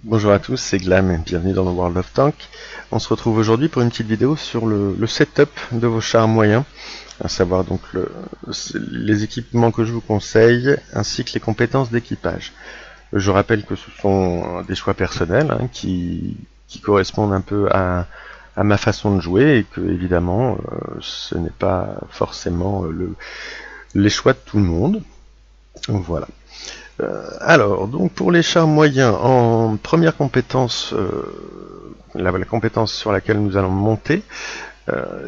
Bonjour à tous, c'est Glam et bienvenue dans le World of Tank. On se retrouve aujourd'hui pour une petite vidéo sur le setup de vos chars moyens, à savoir donc les équipements que je vous conseille ainsi que les compétences d'équipage. Je rappelle que ce sont des choix personnels qui correspondent un peu à ma façon de jouer et que évidemment ce n'est pas forcément les choix de tout le monde. Voilà. Alors, donc pour les chars moyens, en première compétence, la compétence sur laquelle nous allons monter,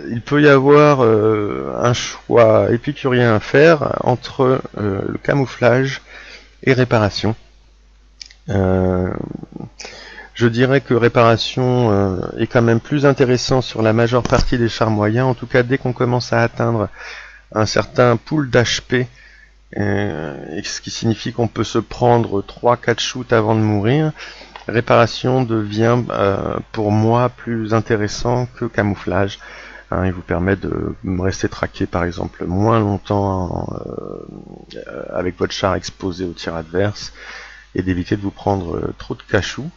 il peut y avoir un choix épicurien à faire entre le camouflage et réparation. Je dirais que réparation est quand même plus intéressant sur la majeure partie des chars moyens, en tout cas dès qu'on commence à atteindre un certain pool d'HP, ce qui signifie qu'on peut se prendre 3-4 shoots avant de mourir. Réparation devient pour moi plus intéressant que camouflage. Il vous permet de rester traqué par exemple moins longtemps avec votre char exposé au tir adverse et d'éviter de vous prendre trop de cachous.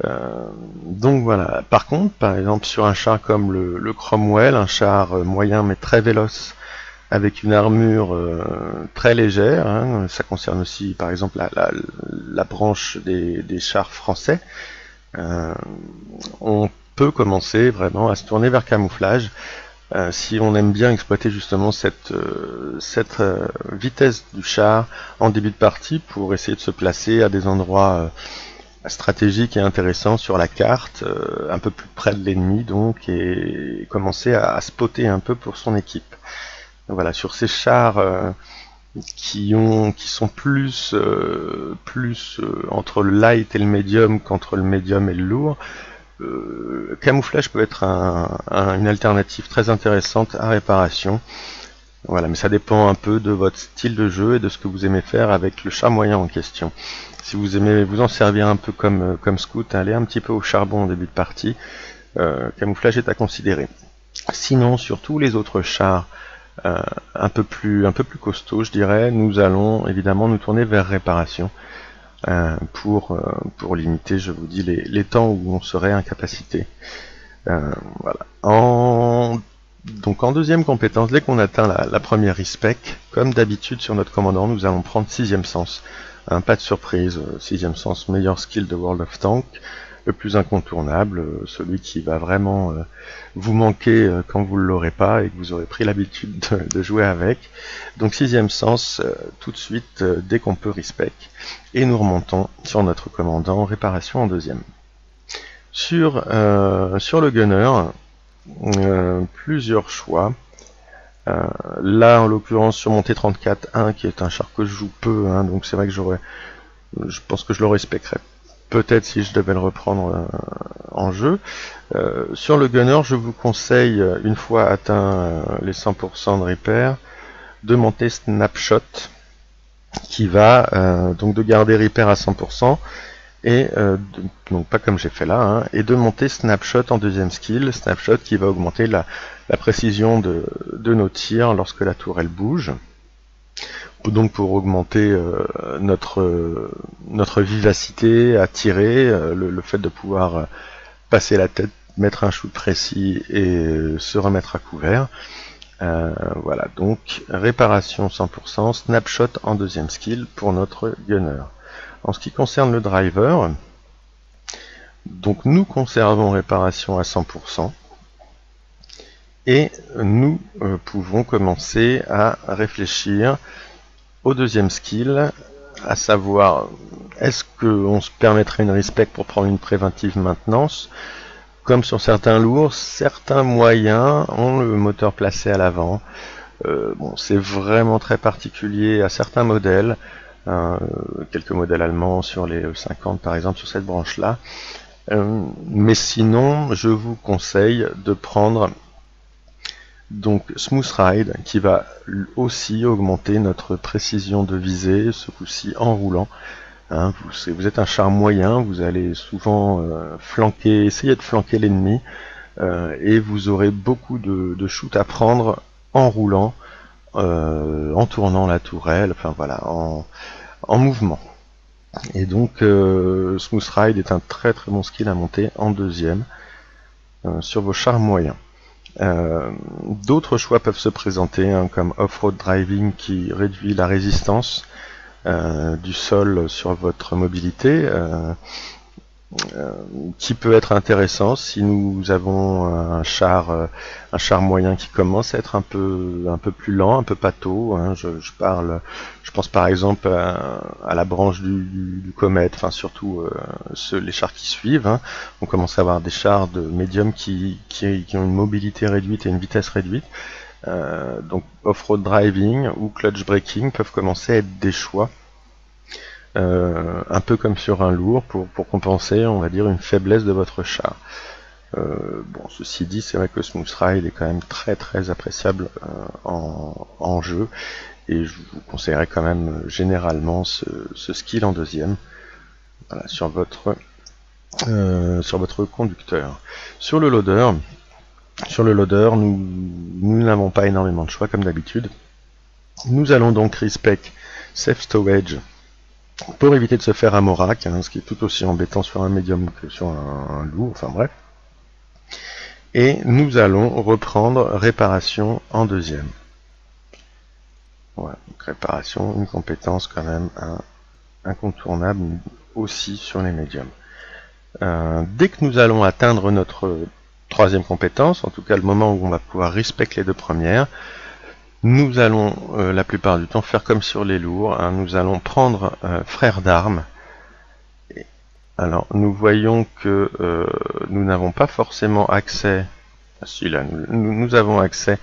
Donc voilà. Par contre, par exemple sur un char comme le Cromwell, un char moyen mais très véloce, avec une armure très légère, hein. Ça concerne aussi par exemple la branche des chars français. On peut commencer vraiment à se tourner vers camouflage si on aime bien exploiter justement cette vitesse du char en début de partie pour essayer de se placer à des endroits stratégiques et intéressants sur la carte, un peu plus près de l'ennemi donc, et commencer à spotter un peu pour son équipe. Voilà, sur ces chars qui sont plus entre le light et le médium qu'entre le médium et le lourd, camouflage peut être une alternative très intéressante à réparation. Voilà, mais ça dépend un peu de votre style de jeu et de ce que vous aimez faire avec le char moyen en question. Si vous aimez vous en servir un peu comme scout, aller un petit peu au charbon au début de partie, camouflage est à considérer. Sinon, sur tous les autres chars un peu plus costaud, je dirais, nous allons évidemment nous tourner vers réparation pour limiter, je vous dis, les temps où on serait incapacité. Voilà. Donc en deuxième compétence, dès qu'on atteint la première respec, comme d'habitude sur notre commandant, nous allons prendre sixième sens. Pas de surprise, sixième sens, meilleur skill de World of Tank, le plus incontournable, celui qui va vraiment vous manquer quand vous ne l'aurez pas et que vous aurez pris l'habitude de jouer avec. Donc sixième sens, tout de suite, dès qu'on peut respect. Et nous remontons sur notre commandant, réparation en deuxième. Sur le gunner, plusieurs choix. Là, en l'occurrence, sur mon T34-1, qui est un char que je joue peu, donc c'est vrai que je pense que je le respecterais peut-être si je devais le reprendre en jeu. Sur le gunner, je vous conseille, une fois atteint les 100% de repair, de monter Snapshot, qui va donc de garder repair à 100%, et donc pas comme j'ai fait là, et de monter Snapshot en deuxième skill, Snapshot qui va augmenter la précision de nos tirs lorsque la tourelle bouge. Donc pour augmenter notre vivacité à tirer, le fait de pouvoir passer la tête, mettre un shoot précis et se remettre à couvert. Voilà, donc réparation 100%, snapshot en deuxième skill pour notre gunner. En ce qui concerne le driver, donc nous conservons réparation à 100%. Et nous pouvons commencer à réfléchir au deuxième skill, à savoir, est-ce qu'on se permettrait une respect pour prendre une préventive maintenance? Comme sur certains lourds, certains moyens ont le moteur placé à l'avant. Bon, c'est vraiment très particulier à certains modèles, quelques modèles allemands sur les E50 par exemple, sur cette branche-là. Mais sinon, je vous conseille de prendre donc Smooth Ride, qui va aussi augmenter notre précision de visée, ce coup-ci en roulant. Vous êtes un char moyen, vous allez souvent essayer de flanquer l'ennemi, et vous aurez beaucoup de shoots à prendre en roulant, en tournant la tourelle, enfin voilà, en mouvement. Et donc Smooth Ride est un très très bon skill à monter en deuxième sur vos chars moyens. D'autres choix peuvent se présenter, hein, comme Off-Road Driving qui réduit la résistance du sol sur votre mobilité, qui peut être intéressant si nous avons un char moyen qui commence à être un peu plus lent, un peu pâteau, hein. Je pense par exemple à la branche du Comet, enfin surtout les chars qui suivent, hein. On commence à avoir des chars de médium qui ont une mobilité réduite et une vitesse réduite. Donc off-road driving ou clutch braking peuvent commencer à être des choix. Un peu comme sur un lourd pour compenser, on va dire, une faiblesse de votre char. Bon, ceci dit, c'est vrai que Smooth Ride est quand même très très appréciable en jeu, et je vous conseillerais quand même généralement ce skill en deuxième, voilà, sur votre conducteur. Sur le loader, nous n'avons pas énormément de choix comme d'habitude. Nous allons donc respec Safe Stowage pour éviter de se faire un morac, hein, ce qui est tout aussi embêtant sur un médium que sur un lourd, enfin bref. Et nous allons reprendre réparation en deuxième. Voilà, donc réparation, une compétence quand même incontournable aussi sur les médiums. Dès que nous allons atteindre notre troisième compétence, en tout cas le moment où on va pouvoir respecter les deux premières, nous allons la plupart du temps faire comme sur les lourds, hein, nous allons prendre frère d'armes. Alors nous voyons que nous n'avons pas forcément accès, si là, nous avons accès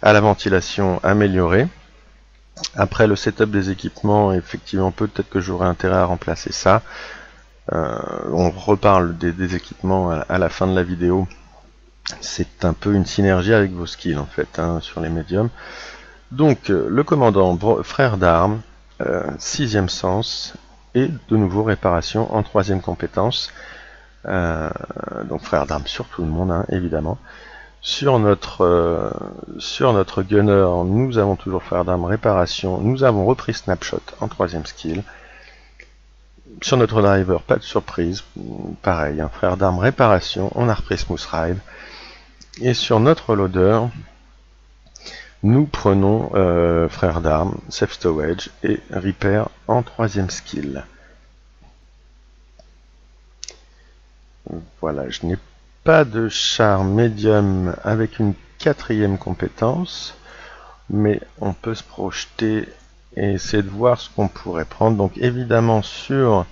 à la ventilation améliorée. Après le setup des équipements, effectivement peut-être que j'aurai intérêt à remplacer ça. On reparle des équipements à la fin de la vidéo. C'est un peu une synergie avec vos skills en fait, hein, sur les médiums. Donc le commandant frère d'armes, sixième sens, et de nouveau réparation en troisième compétence. Donc frère d'armes sur tout le monde, hein, évidemment. Sur notre gunner, nous avons toujours frère d'armes réparation. Nous avons repris snapshot en troisième skill. Sur notre driver, pas de surprise, pareil, hein, frère d'armes réparation, on a repris Smooth Ride. Et sur notre loader, nous prenons frère d'armes, Safe Stowage et Repair en troisième skill. Voilà, je n'ai pas de char médium avec une quatrième compétence, mais on peut se projeter et essayer de voir ce qu'on pourrait prendre. Donc évidemment sur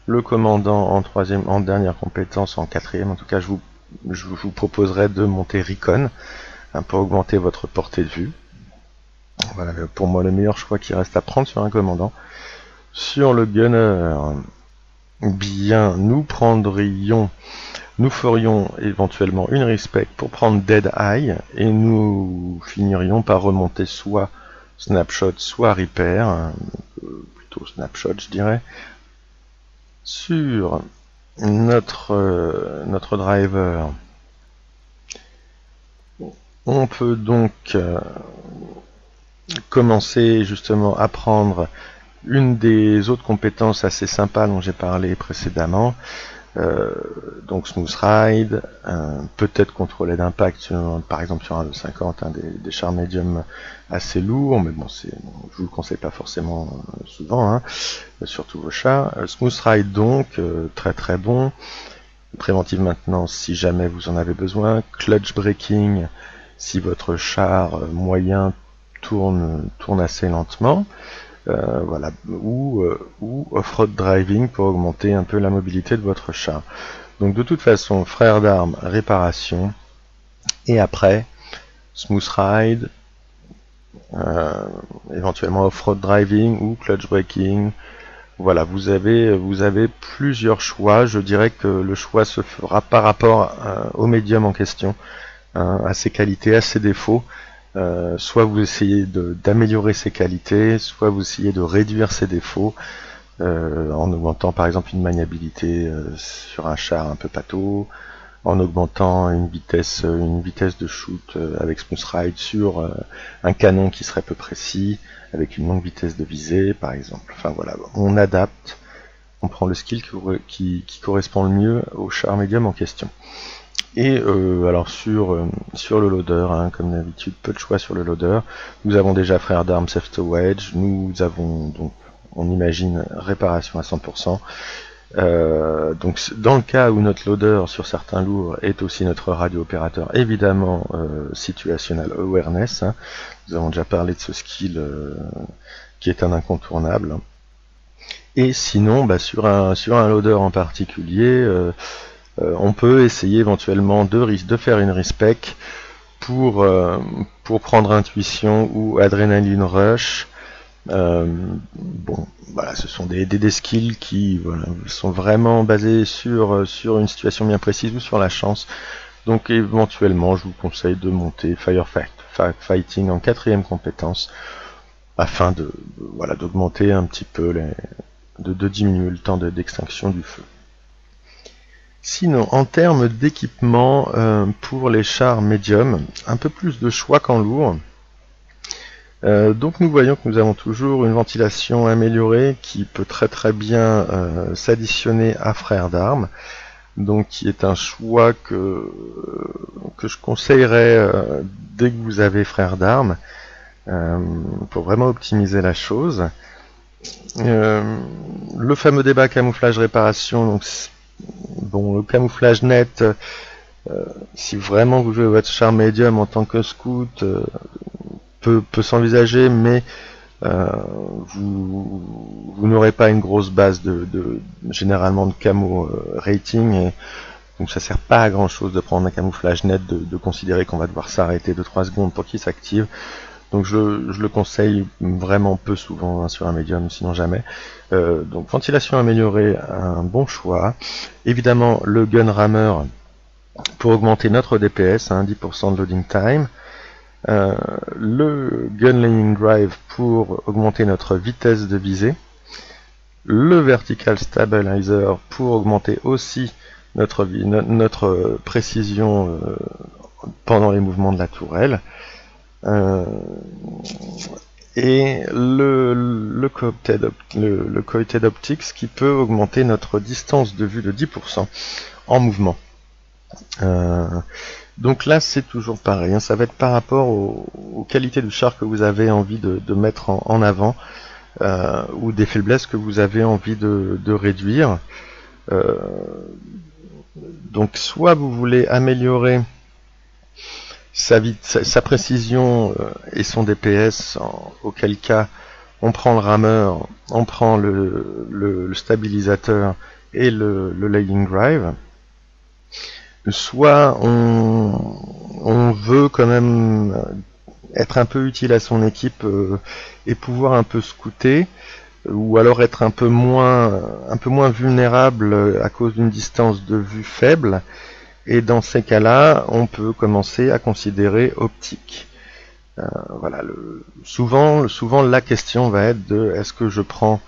le commandant en dernière compétence, en quatrième, en tout cas je vous proposerai de monter Recon, hein, pour augmenter votre portée de vue. Voilà, pour moi le meilleur choix qui reste à prendre sur un commandant. Sur le gunner, bien, nous ferions éventuellement une respect pour prendre Dead Eye, et nous finirions par remonter soit Snapshot, soit Repair, plutôt Snapshot je dirais. Sur notre driver, on peut donc commencer justement à prendre une des autres compétences assez sympas dont j'ai parlé précédemment, donc Smooth Ride, peut-être contrôler d'impact, par exemple sur un 250, hein, des chars médiums assez lourds, mais bon, je vous le conseille pas forcément souvent, hein, surtout vos chars. Smooth Ride donc, très très bon. Préventive maintenance si jamais vous en avez besoin. Clutch braking si votre char moyen tourne assez lentement. Voilà, ou off-road driving pour augmenter un peu la mobilité de votre char. Donc de toute façon, frère d'armes, réparation, et après Smooth Ride, éventuellement off-road driving ou clutch braking. Voilà, vous avez plusieurs choix. Je dirais que le choix se fera par rapport au médium en question, hein, à ses qualités, à ses défauts. Soit vous essayez d'améliorer ses qualités, soit vous essayez de réduire ses défauts, en augmentant par exemple une maniabilité sur un char un peu pâteau, en augmentant une vitesse de shoot avec Smooth Ride sur un canon qui serait peu précis, avec une longue vitesse de visée par exemple. Enfin voilà, on adapte on prend le skill qui correspond le mieux au char médium en question. Et alors sur le loader, hein, comme d'habitude, peu de choix sur le loader. Nous avons déjà frère d'armes Safety Wedge, nous avons donc, on imagine, réparation à 100%. Donc dans le cas où notre loader sur certains lourds est aussi notre radio opérateur, évidemment situational awareness, hein. Nous avons déjà parlé de ce skill qui est un incontournable. Et sinon, sur un loader en particulier, on peut essayer éventuellement de faire une respec pour prendre intuition ou adrénaline rush. Bon, voilà, ce sont des skills qui sont vraiment basés sur une situation bien précise ou sur la chance. Donc éventuellement, je vous conseille de monter Firefighting en 4e compétence afin d'augmenter un petit peu de diminuer le temps d'extinction du feu. Sinon, en termes d'équipement, pour les chars médiums, un peu plus de choix qu'en lourd. Donc nous voyons que nous avons toujours une ventilation améliorée qui peut très bien s'additionner à frère d'armes, donc qui est un choix que je conseillerais dès que vous avez frère d'armes, pour vraiment optimiser la chose. Le fameux débat camouflage réparation, donc bon, le camouflage net, si vraiment vous jouez votre char médium en tant que scout, peut s'envisager, mais vous n'aurez pas une grosse base généralement de camo rating, et donc ça sert pas à grand chose de prendre un camouflage net, de considérer qu'on va devoir s'arrêter 2-3 secondes pour qu'il s'active. Donc je le conseille vraiment peu souvent, hein, sur un médium, sinon jamais. Donc ventilation améliorée, un bon choix. Évidemment le gun rammer pour augmenter notre DPS, hein, 10% de loading time. Le gun laying drive pour augmenter notre vitesse de visée. Le vertical stabilizer pour augmenter aussi notre précision pendant les mouvements de la tourelle. Et le coated optics qui peut augmenter notre distance de vue de 10% en mouvement. Donc là c'est toujours pareil, hein, ça va être par rapport aux qualités du char que vous avez envie de mettre en avant, ou des faiblesses que vous avez envie de réduire. Donc soit vous voulez améliorer sa précision et son DPS, auquel cas on prend le rameur, on prend le stabilisateur et le laying drive. Soit on veut quand même être un peu utile à son équipe et pouvoir un peu scouter, ou alors être un peu moins vulnérable à cause d'une distance de vue faible. Et dans ces cas-là, on peut commencer à considérer optique. Voilà, souvent la question va être de est-ce que je prends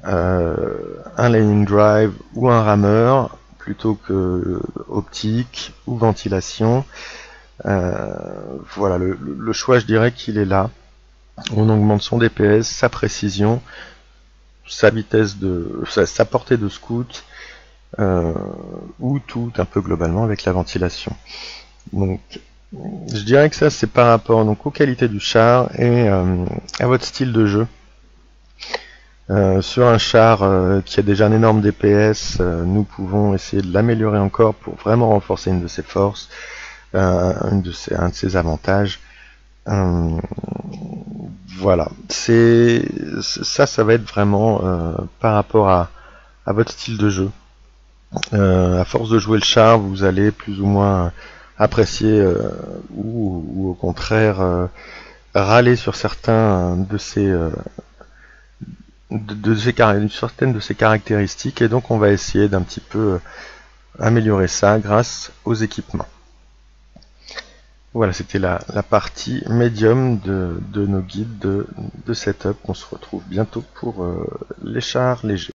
un laying drive ou un rameur plutôt que optique ou ventilation. Voilà, le choix, je dirais qu'il est là. On augmente son DPS, sa précision, sa vitesse sa portée de scout, ou tout un peu globalement avec la ventilation. Donc je dirais que ça c'est par rapport donc aux qualités du char et à votre style de jeu. Sur un char qui a déjà un énorme DPS, nous pouvons essayer de l'améliorer encore pour vraiment renforcer une de ses forces, un de ses avantages. Voilà, ça va être vraiment par rapport à votre style de jeu. À force de jouer le char, vous allez plus ou moins apprécier ou au contraire râler sur certains certaines de ses caractéristiques, et donc on va essayer d'un petit peu améliorer ça grâce aux équipements. Voilà, c'était la partie médium de nos guides de setup. On se retrouve bientôt pour les chars légers.